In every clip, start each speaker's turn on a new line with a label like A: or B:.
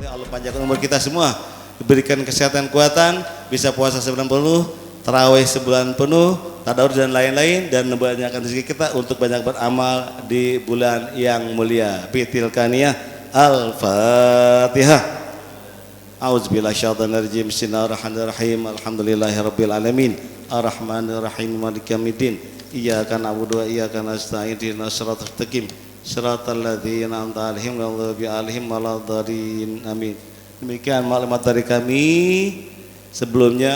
A: Allah panjangkan umur kita semua, diberikan kesehatan kuatan, bisa puasa sebulan penuh, tarawih sebulan penuh, tadabbur dan lain-lain, dan membanyakkan rezeki kita untuk banyak beramal di bulan yang mulia. Bitilkaniyah Al-Fatihah. A'udzubillahi syaitonir rajim. Bismillahirrahmanirrahim. Alhamdulillahirabbil alamin. Arrahmanirrahim. Maliki yaumiddin. Iyyaka na'budu wa iyyaka nasta'in. Ihdinas siratal mustaqim. Siratal ladzina an'amta 'alaihim ghairil alaihim waladdallin. Amin. Demikian maklumat dari kami. Sebelumnya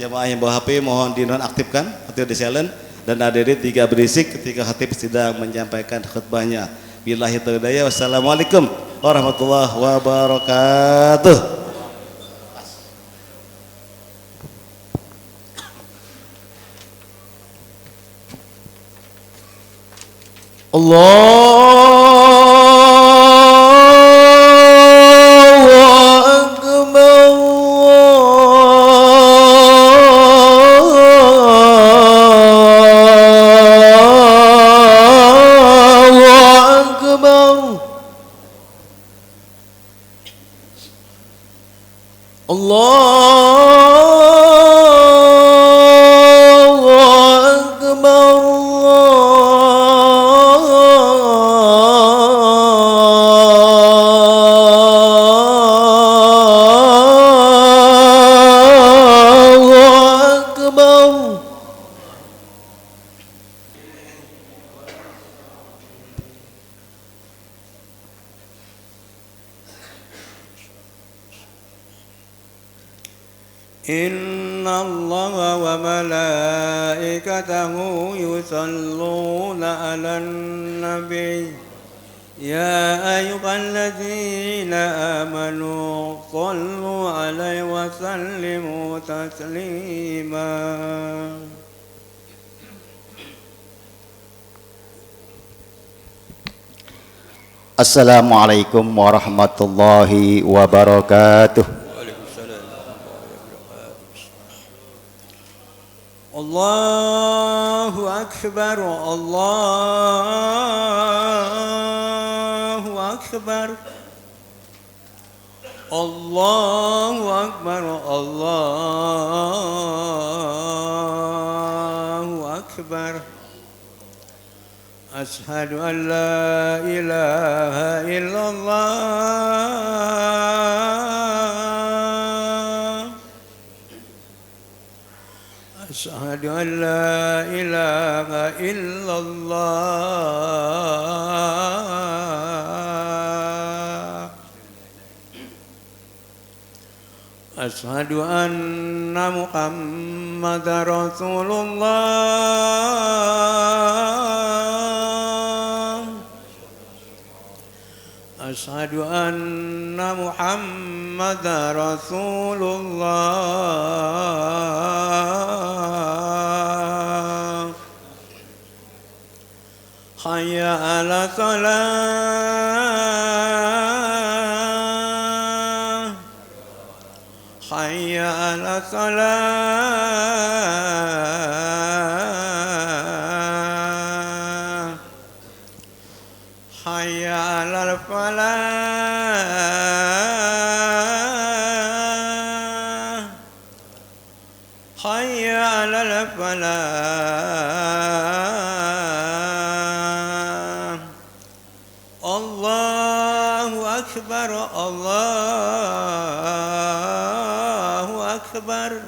A: jamaah yang bawa HP mohon dinonaktifkan atau di silent, dan hadirin tidak berisik ketika khatib sedang menyampaikan khutbahnya. Billahi taufiq. Wassalamualaikum warahmatullahi wabarakatuh.
B: Inna Allah wa malaikatahu yusalluna 'alan nabi ya ayyuhalladzina amanu shallu 'alaihi wa sallimu taslima.
C: Assalamualaikum warahmatullahi wabarakatuh.
B: Allahu akbar, Allahu akbar, Allahu akbar, Allahu akbar. Ashhadu an la ilaha illallah. Ashhadu an la ilaha illallah. Ashhadu anna Muhammadar Rasulullah. Ashhadu anna Muhammadar Rasulullah. Hayya 'ala shalah. Hayya 'ala shalah. Hayya 'alal falah. Hayya 'alal falah. Allahu akbar, Allahu akbar.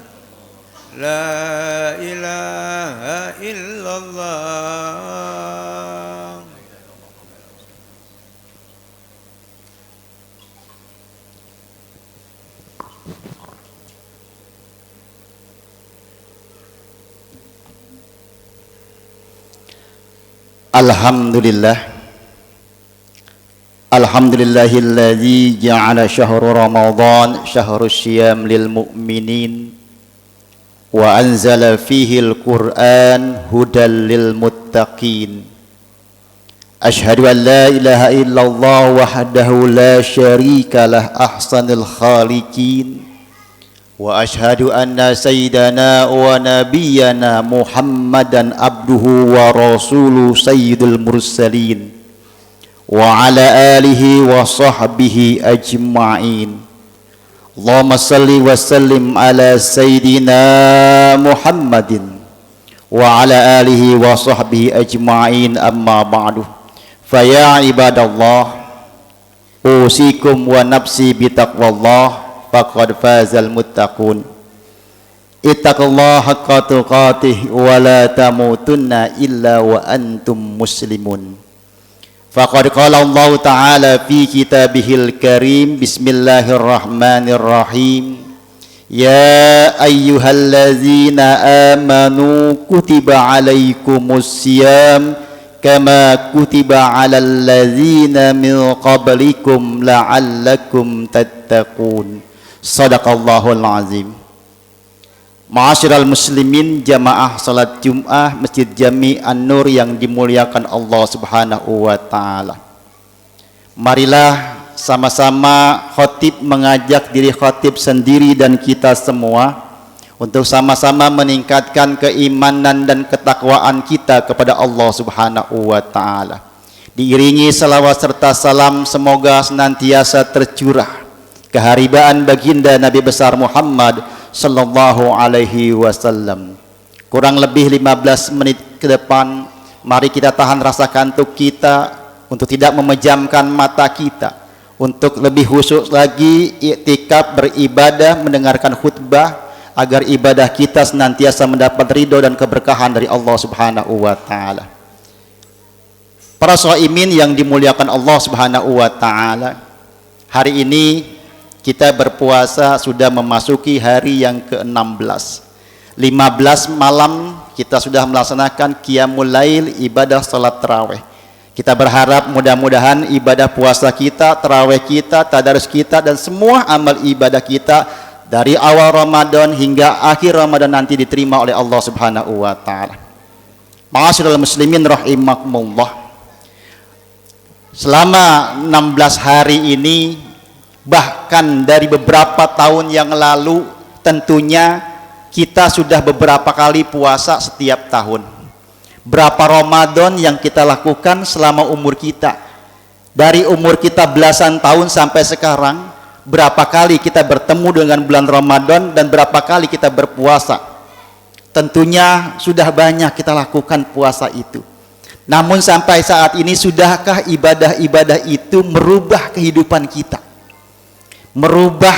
B: La ilaha illallah.
C: Alhamdulillah. Alhamdulillahilladzi ja'ala syahru Ramadan syahrus syiyam lil mu'minin wa anzala fihi al-Qur'an hudal lil muttaqin. Asyhadu an la ilaha illallah wahdahu la syarika lah ahsanul khaliqin wa asyhadu anna sayyidana wa nabiyyana Muhammadan abduhu wa rasuluhu sayyidul mursalin wa ala alihi wa sahbihi ajma'in. Allahumma salli wa sallim ala sayyidina Muhammadin wa ala alihi wa sahbihi ajma'in, amma ba'du. Fa ya ibadallah, usikum wa nafsi bitaqwallah, faqad fazal muttaqun. Ittaqullaha haqqa tuqatih wa la tamutunna illa wa antum muslimun. Faqad qala Allah Ta'ala fi kitabihil karim, bismillahirrahmanirrahim, ya ayyuhallazina amanu kutiba alaikumus siyam kama kutiba alal ladzina min qablikum la'allakum tattaqun. Shadaqallahul azim. Ma'asyiral muslimin, jamaah salat Jum'ah Masjid Jami An-Nur yang dimuliakan Allah Subhanahu wa taala. Marilah sama-sama khatib mengajak diri khatib sendiri dan kita semua untuk sama-sama meningkatkan keimanan dan ketakwaan kita kepada Allah Subhanahu wa taala. Diiringi salawat serta salam semoga senantiasa tercurah keharibaan baginda Nabi besar Muhammad sallallahu alaihi wasallam. Kurang lebih 15 menit ke depan, mari kita tahan rasa kantuk kita untuk tidak memejamkan mata kita, untuk lebih khusyuk lagi iktikaf beribadah mendengarkan khutbah, agar ibadah kita senantiasa mendapat ridho dan keberkahan dari Allah Subhanahu wa taala. Para shaimin yang dimuliakan Allah Subhanahu wa taala, hari ini kita berpuasa sudah memasuki hari yang ke-16. 15 malam kita sudah melaksanakan qiyamul lail, ibadah salat tarawih. Kita berharap mudah-mudahan ibadah puasa kita, tarawih kita, tadarus kita, dan semua amal ibadah kita dari awal Ramadan hingga akhir Ramadan nanti diterima oleh Allah Subhanahu wa taala. Ma'asyiral muslimin rahimakumullah. Selama 16 hari ini, bahkan dari beberapa tahun yang lalu, tentunya kita sudah beberapa kali puasa setiap tahun. Berapa Ramadan yang kita lakukan selama umur kita, dari umur kita belasan tahun sampai sekarang, berapa kali kita bertemu dengan bulan Ramadan dan berapa kali kita berpuasa. Tentunya sudah banyak kita lakukan puasa itu. Namun sampai saat ini, sudahkah ibadah-ibadah itu merubah kehidupan kita, merubah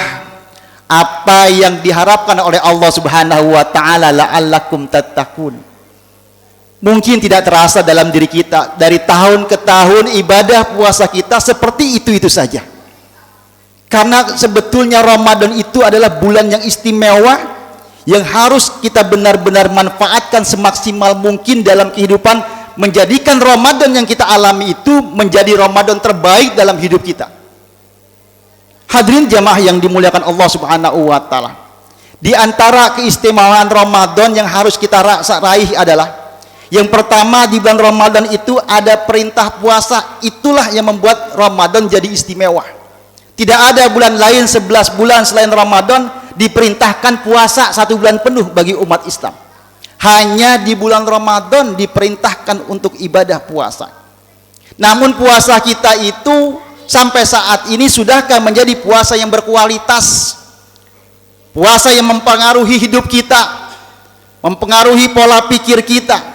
C: apa yang diharapkan oleh Allah Subhanahu wa taala, la'allakum tattaqun? Mungkin tidak terasa dalam diri kita, dari tahun ke tahun ibadah puasa kita seperti itu-itu saja. Karena sebetulnya Ramadan itu adalah bulan yang istimewa, yang harus kita benar-benar manfaatkan semaksimal mungkin dalam kehidupan, menjadikan Ramadan yang kita alami itu menjadi Ramadan terbaik dalam hidup kita. Hadirin jamaah yang dimuliakan Allah Subhanahu wa taala, di antara keistimewaan Ramadan yang harus kita raih adalah, yang pertama, di bulan Ramadan itu ada perintah puasa. Itulah yang membuat Ramadan jadi istimewa. Tidak ada bulan lain 11 bulan selain Ramadan diperintahkan puasa 1 bulan penuh bagi umat Islam. Hanya di bulan Ramadan diperintahkan untuk ibadah puasa. Namun puasa kita itu sampai saat ini sudahkah menjadi puasa yang berkualitas? Puasa yang mempengaruhi hidup kita, mempengaruhi pola pikir kita.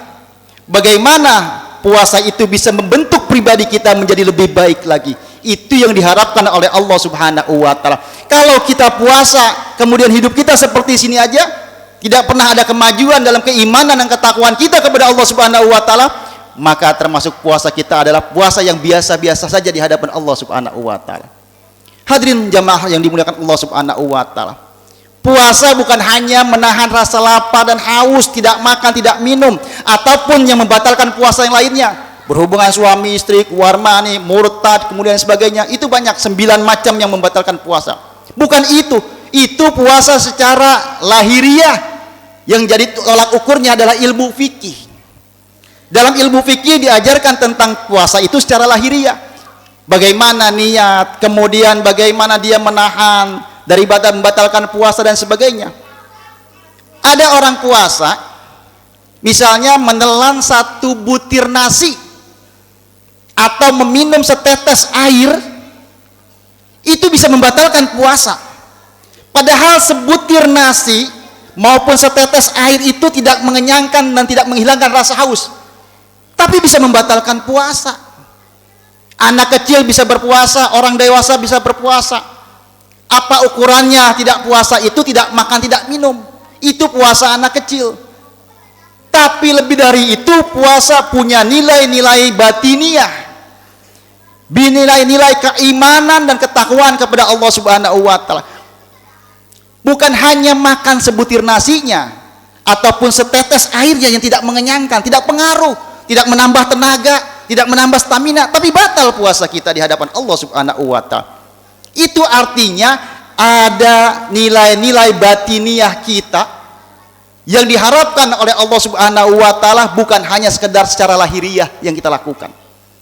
C: Bagaimana puasa itu bisa membentuk pribadi kita menjadi lebih baik lagi? Itu yang diharapkan oleh Allah Subhanahu wa taala. Kalau kita puasa kemudian hidup kita seperti sini aja, tidak pernah ada kemajuan dalam keimanan dan ketakwaan kita kepada Allah Subhanahu wa taala, maka termasuk puasa kita adalah puasa yang biasa-biasa saja di hadapan Allah Subhanahu wa taala. Hadirin jamaah yang dimuliakan Allah Subhanahu wa taala, puasa bukan hanya menahan rasa lapar dan haus, tidak makan, tidak minum, ataupun yang membatalkan puasa yang lainnya, berhubungan suami istri, warmani, murtad, kemudian sebagainya. Itu banyak, 9 macam yang membatalkan puasa. Bukan itu puasa secara lahiriah. Yang jadi tolak ukurnya adalah ilmu fikih. Dalam ilmu fikih diajarkan tentang puasa itu secara lahiriah. Bagaimana niat, kemudian bagaimana dia menahan dari membatalkan puasa dan sebagainya. Ada orang puasa misalnya menelan 1 butir nasi, atau meminum setetes air itu bisa membatalkan puasa. Padahal sebutir nasi maupun setetes air itu tidak mengenyangkan dan tidak menghilangkan rasa haus, tapi bisa membatalkan puasa. Anak kecil bisa berpuasa, orang dewasa bisa berpuasa. Apa ukurannya tidak puasa itu? Tidak makan, tidak minum. Itu puasa anak kecil. Tapi lebih dari itu, puasa punya nilai-nilai batiniah, nilai-nilai keimanan dan ketakwaan kepada Allah Subhanahu wa taala. Bukan hanya makan sebutir nasinya ataupun setetes airnya yang tidak mengenyangkan, tidak pengaruh, tidak menambah tenaga, tidak menambah stamina, tapi batal puasa kita di hadapan Allah Subhanahu wa taala. Itu artinya ada nilai-nilai batiniah kita yang diharapkan oleh Allah Subhanahu wa taala, bukan hanya sekedar secara lahiriah yang kita lakukan.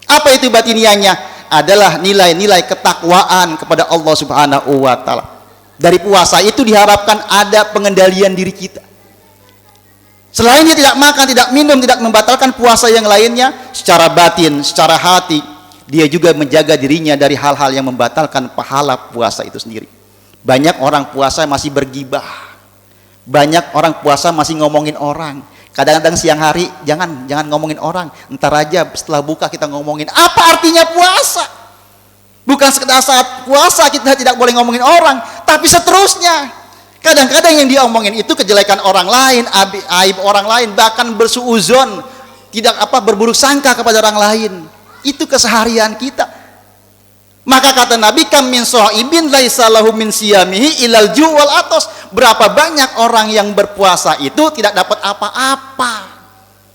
C: Apa itu batiniahnya? Adalah nilai-nilai ketakwaan kepada Allah Subhanahu wa taala. Dari puasa itu diharapkan ada pengendalian diri kita. Selain dia tidak makan, tidak minum, tidak membatalkan puasa yang lainnya, secara batin, secara hati, dia juga menjaga dirinya dari hal-hal yang membatalkan pahala puasa itu sendiri. Banyak orang puasa masih bergibah. Banyak orang puasa masih ngomongin orang. Kadang-kadang siang hari, jangan ngomongin orang. Ntar aja setelah buka kita ngomongin. Apa artinya puasa? Bukan sekedar saat puasa kita tidak boleh ngomongin orang, tapi seterusnya. Kadang-kadang yang diomongin itu kejelekan orang lain, aib orang lain, bahkan bersuuzon, tidak berburuk sangka kepada orang lain. Itu keseharian kita. Maka kata Nabi, kam min shaibin laisa lahu min siyamihi ilal ju' wal atos. Berapa banyak orang yang berpuasa itu tidak dapat apa-apa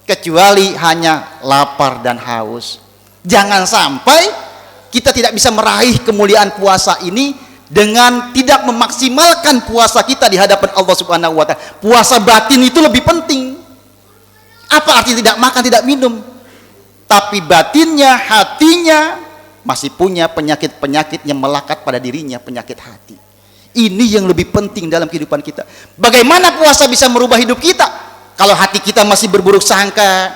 C: kecuali hanya lapar dan haus. Jangan sampai kita tidak bisa meraih kemuliaan puasa ini dengan tidak memaksimalkan puasa kita di hadapan Allah Subhanahu wa taala. Puasa batin itu lebih penting. Apa arti tidak makan, tidak minum? Tapi batinnya, hatinya masih punya penyakit-penyakit yang melekat pada dirinya, penyakit hati. Ini yang lebih penting dalam kehidupan kita. Bagaimana puasa bisa merubah hidup kita? Kalau hati kita masih berburuk sangka,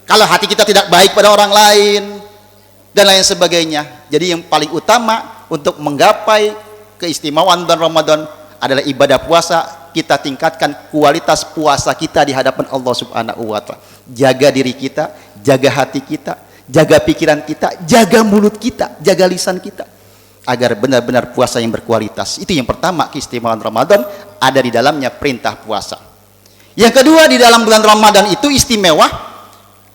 C: kalau hati kita tidak baik pada orang lain, dan lain sebagainya. Jadi yang paling utama untuk menggapai keistimewaan bulan Ramadan adalah ibadah puasa. Kita tingkatkan kualitas puasa kita di hadapan Allah Subhanahu wa taala. Jaga diri kita, jaga hati kita, jaga pikiran kita, jaga mulut kita, jaga lisan kita, agar benar-benar puasa yang berkualitas. Itu yang pertama, keistimewaan Ramadan ada di dalamnya perintah puasa. Yang kedua, di dalam bulan Ramadan itu istimewa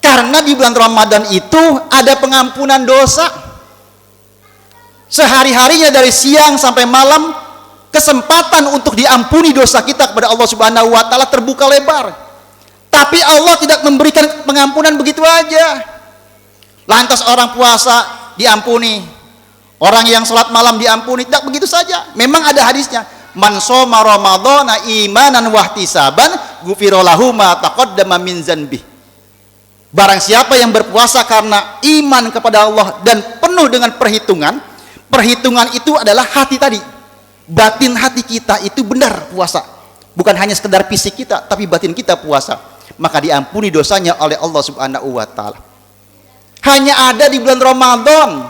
C: karena di bulan Ramadan itu ada pengampunan dosa. Sehari-harinya dari siang sampai malam, kesempatan untuk diampuni dosa kita kepada Allah Subhanahu wa taala terbuka lebar. Tapi Allah tidak memberikan pengampunan begitu aja. Lantas orang puasa diampuni, orang yang sholat malam diampuni, tidak begitu saja. Memang ada hadisnya, man shoma ramadhana imanan wahtisaban ghufira lahu ma taqaddama min dzanbi. Barang siapa yang berpuasa karena iman kepada Allah dan penuh dengan perhitungan, perhitungan itu adalah hati tadi. Batin hati kita itu benar puasa. Bukan hanya sekedar fisik kita, tapi batin kita puasa. Maka diampuni dosanya oleh Allah Subhanahu wa taala. Hanya ada di bulan Ramadan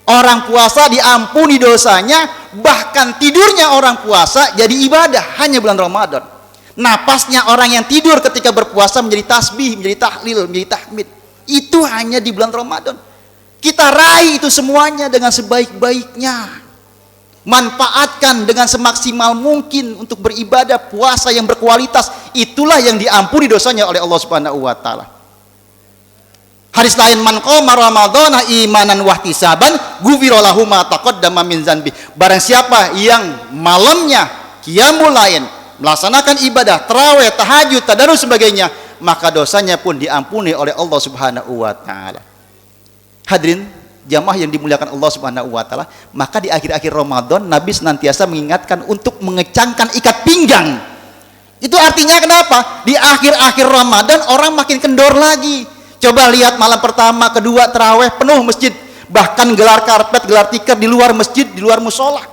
C: orang puasa diampuni dosanya, bahkan tidurnya orang puasa jadi ibadah hanya bulan Ramadan. Napasnya orang yang tidur ketika berpuasa menjadi tasbih, menjadi tahlil, menjadi tahmid. Itu hanya di bulan Ramadan. Kita raih itu semuanya dengan sebaik-baiknya. Manfaatkan dengan semaksimal mungkin untuk beribadah puasa yang berkualitas. Itulah yang diampuni dosanya oleh Allah Subhanahu wa taala. Hadis lain, man qama ramadhana imanan wahtisaban ghufira lahu ma taqaddama min dzanbi. Barang siapa yang malamnya qiyamul lail, melaksanakan ibadah tarawih, tahajud, tadarus sebagainya, maka dosanya pun diampuni oleh Allah Subhanahu wa taala. Hadirin jamaah yang dimuliakan Allah Subhanahu wa taala, maka di akhir-akhir Ramadan Nabi senantiasa mengingatkan untuk mengecangkan ikat pinggang. Itu artinya kenapa? Di akhir-akhir Ramadan orang makin kendor lagi. Coba lihat malam pertama, kedua tarawih penuh masjid, bahkan gelar karpet, gelar tikar di luar masjid, di luar musola.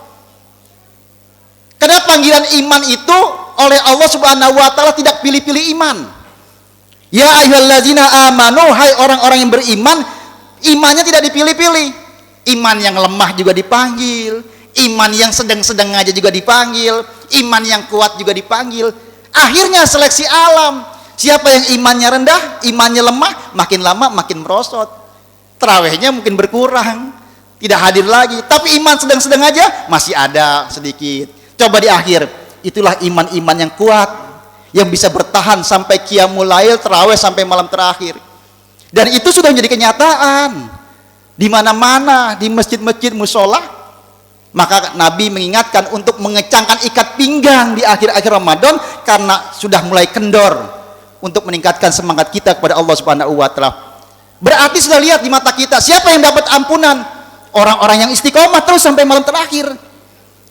C: Karena panggilan iman itu oleh Allah Subhanahu wa taala tidak pilih-pilih iman. Ya ayyuhallazina amanu, hai orang-orang yang beriman, Imannya tidak dipilih-pilih. Iman yang lemah juga dipanggil, iman yang sedang-sedang aja juga dipanggil, iman yang kuat juga dipanggil. Akhirnya seleksi alam. Siapa yang imannya rendah, imannya lemah, makin lama makin merosot. Tarawihnya mungkin berkurang, tidak hadir lagi. Tapi iman sedang-sedang aja masih ada sedikit. Coba di akhir, itulah iman-iman yang kuat, yang bisa bertahan sampai qiyamul lail, tarawih sampai malam terakhir. Dan itu sudah menjadi kenyataan di mana-mana, di masjid-masjid, musola. Maka Nabi mengingatkan untuk mengecangkan ikat pinggang di akhir-akhir Ramadan karena sudah mulai kendor, untuk meningkatkan semangat kita kepada Allah Subhanahu wa taala. Berarti sudah lihat di mata kita, siapa yang dapat ampunan? Orang-orang yang istiqomah terus sampai malam terakhir.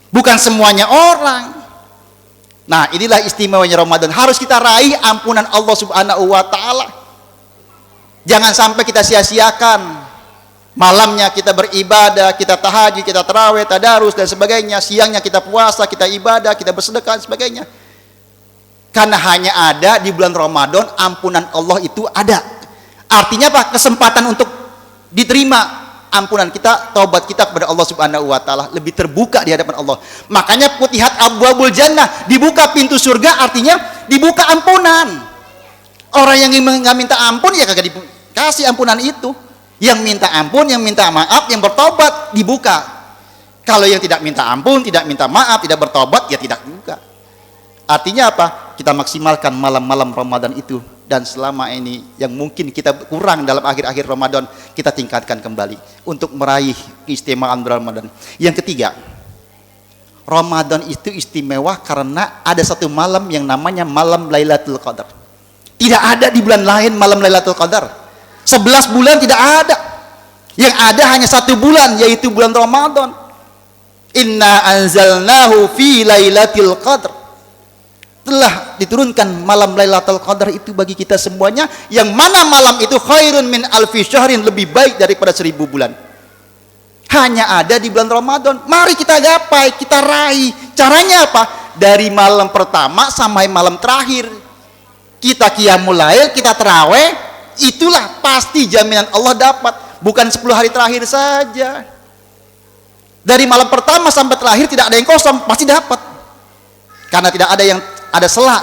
C: Bukan semuanya orang. Nah, inilah istimewanya Ramadan. Harus kita raih ampunan Allah Subhanahu wa taala. Jangan sampai kita sia-siakan. Malamnya kita beribadah, kita tahajud, kita tarawih, tadarus dan sebagainya. Siangnya kita puasa, kita ibadah, kita bersedekah dan sebagainya. Karena hanya ada di bulan Ramadan ampunan Allah itu ada. Artinya apa? Kesempatan untuk diterima ampunan kita, taubat kita kepada Allah Subhanahu wa taala lebih terbuka di hadapan Allah. Makanya futihat abwabul jannah, dibuka pintu surga, artinya dibuka ampunan. Orang yang nggak minta ampun ya kagak dikasih ampunan itu. Yang minta ampun, yang minta maaf, yang bertobat dibuka. Kalau yang tidak minta ampun, tidak minta maaf, tidak bertobat, ya tidak dibuka. Artinya apa? Kita maksimalkan malam-malam Ramadan itu, dan selama ini yang mungkin kita kurang dalam akhir-akhir Ramadan, kita tingkatkan kembali untuk meraih keistimewaan Ramadan. Yang ketiga, Ramadan itu istimewa karena ada satu malam yang namanya malam Lailatul Qadar. Tidak ada di bulan lain malam Lailatul Qadar. 11 bulan tidak ada. Yang ada hanya 1 bulan, yaitu bulan Ramadan. Inna anzalnahu fi lailatul qadr. Telah diturunkan malam Lailatul Qadar itu bagi kita semuanya, yang mana malam itu khairun min alfi syahrin, lebih baik daripada 1000 bulan. Hanya ada di bulan Ramadan. Mari kita gapai, kita raih. Caranya apa? Dari malam pertama sampai malam terakhir. Kita qiyamul lail, kita tarawih. Itulah pasti jaminan Allah dapat. Bukan 10 hari terakhir saja. Dari malam pertama sampai terakhir tidak ada yang kosong, pasti dapat. Karena tidak ada yang ada sela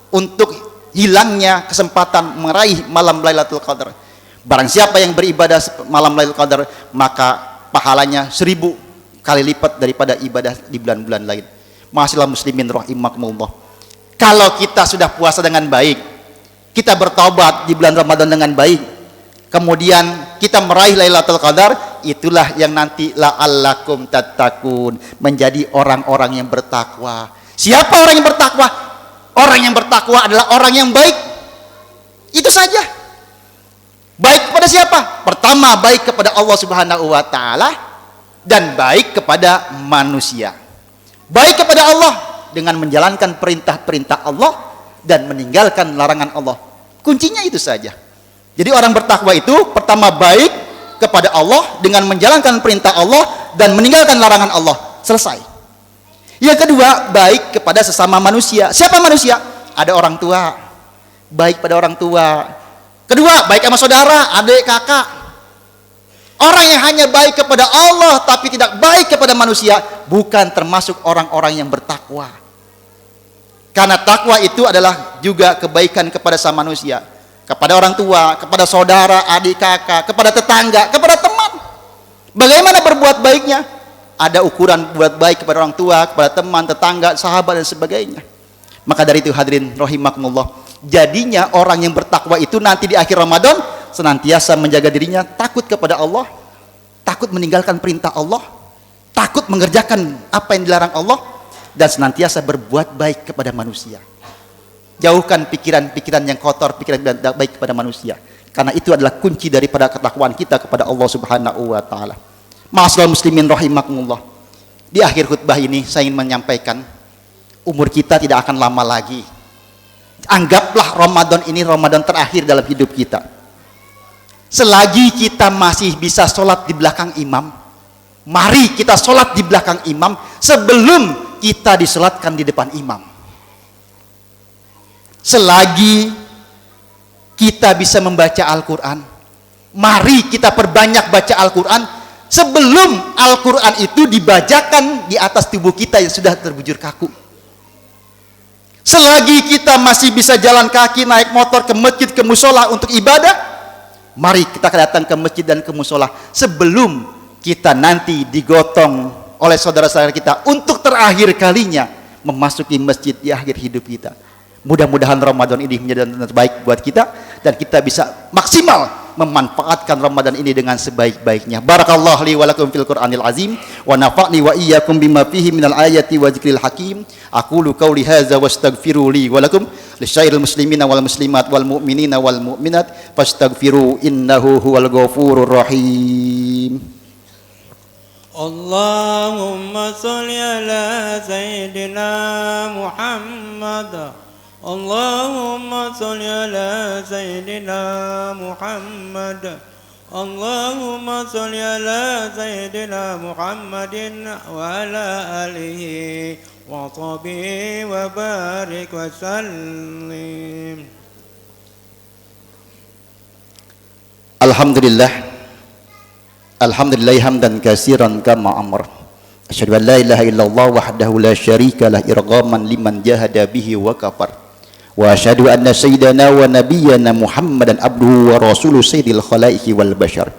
C: untuk hilangnya kesempatan meraih malam Lailatul Qadar. Barang siapa yang beribadah malam Lailatul Qadar, maka pahalanya 1000 kali lipat daripada ibadah di bulan-bulan lain. Ma'asyiral muslimin rahimakumullah. Kalau kita sudah puasa dengan baik, kita bertobat di bulan Ramadan dengan baik, kemudian kita meraih Lailatul Qadar, itulah yang nanti la'allakum tattaqun, menjadi orang-orang yang bertakwa. Siapa orang yang bertakwa? Orang yang bertakwa adalah orang yang baik. Itu saja. Baik kepada siapa? Pertama, baik kepada Allah Subhanahu wa taala, dan baik kepada manusia. Baik kepada Allah dengan menjalankan perintah-perintah Allah dan meninggalkan larangan Allah. Kuncinya itu saja. Jadi orang bertakwa itu pertama baik kepada Allah dengan menjalankan perintah Allah dan meninggalkan larangan Allah. Selesai. Yang kedua, baik kepada sesama manusia. Siapa manusia? Ada orang tua. Baik pada orang tua. Kedua, baik sama saudara, adik, kakak. Orang yang hanya baik kepada Allah tapi tidak baik kepada manusia bukan termasuk orang-orang yang bertakwa. Karena takwa itu adalah juga kebaikan kepada sama manusia, kepada orang tua, kepada saudara, adik, kakak, kepada tetangga, kepada teman. Bagaimana berbuat baiknya? Ada ukuran buat baik kepada orang tua, kepada teman, tetangga, sahabat dan sebagainya. Maka dari itu hadirin rahimakumullah, jadinya orang yang bertakwa itu nanti di akhir Ramadan senantiasa menjaga dirinya, takut kepada Allah, takut meninggalkan perintah Allah, takut mengerjakan apa yang dilarang Allah, dan senantiasa berbuat baik kepada manusia. Jauhkan pikiran-pikiran yang kotor, pikiran yang tidak baik kepada manusia. Karena itu adalah kunci daripada ketakwaan kita kepada Allah Subhanahu wa taala. Ma'asyiral muslimin rahimakumullah. Di akhir khutbah ini saya ingin menyampaikan, umur kita tidak akan lama lagi. Anggaplah Ramadan ini Ramadan terakhir dalam hidup kita. Selagi kita masih bisa sholat di belakang imam, mari kita sholat di belakang imam sebelum kita disolatkan di depan imam. Selagi kita bisa membaca Al-Quran, Mari kita perbanyak baca Al-Quran sebelum Al-Quran itu dibacakan di atas tubuh kita yang sudah terbujur kaku. Selagi kita masih bisa jalan kaki, naik motor ke masjid, ke musola untuk ibadah, mari kita datang ke masjid dan ke musola sebelum kita nanti digotong oleh saudara-saudara kita untuk terakhir kalinya memasuki masjid di akhir hidup kita. Mudah-mudahan Ramadan ini menjadi yang terbaik buat kita dan kita bisa maksimal memanfaatkan Ramadan ini dengan sebaik-baiknya. Barakallahu li wa lakum fil Qur'anil azim wa nafa'ni wa iyyakum bima fihi minal ayati wa dzikril hakim. Aqulu qawli hadza wastaghfiru li wa lakum lisyairil muslimina wal muslimat wal mu'minina wal mu'minat fastaghfiru innahu huwal ghafurur rahim.
B: Allahumma sholli ala sayyidina Muhammad. Allahumma sholli ala sayyidina Muhammad. Allahumma sholli ala sayyidina Muhammadin wa ala alihi wa sahbihi wa barik wa sallim.
C: Alhamdulillah. Alhamdulillah hamdan katsiran kama amar. Asyhadu an la ilaha illallah wahdahu la syarika lah irghaman liman jahada bihi wa kafar. Wa asyhadu anna sayyidana wa nabiyyana Muhammadan abduhu wa rasuluhu sayyidil khalaiqi wal bashar.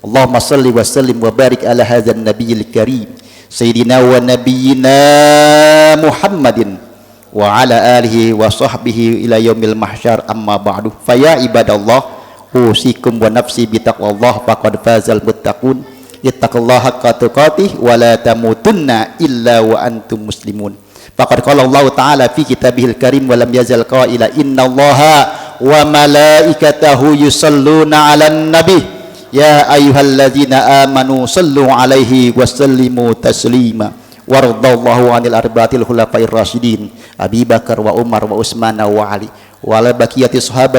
C: Allahumma salli wa sallim wa barik ala hadzal nabiyil karim sayyidina wa nabiyyina Muhammadin wa ala alihi wa sahbihi ila yaumil mahsyar amma ba'du. Fa ya ibadallah usikum wa nafsi bi taqwallah faqad fazal muttaqun. Ittaqullaha haqqa tuqatih wa la tamutunna illa wa antum muslimun. Faqad qala Allah Ta'ala fi kitabihil karim wa lam yazal qaila innallaha wa malaikatahu yusalluna 'alan nabi ya ayyuhalladzina amanu sallu 'alaihi wa sallimu taslima waradallahu 'anil arba'atil khulafair rasyidin Abi Bakar wa Umar wa Utsman wa Ali wa ala baqiyati sahabati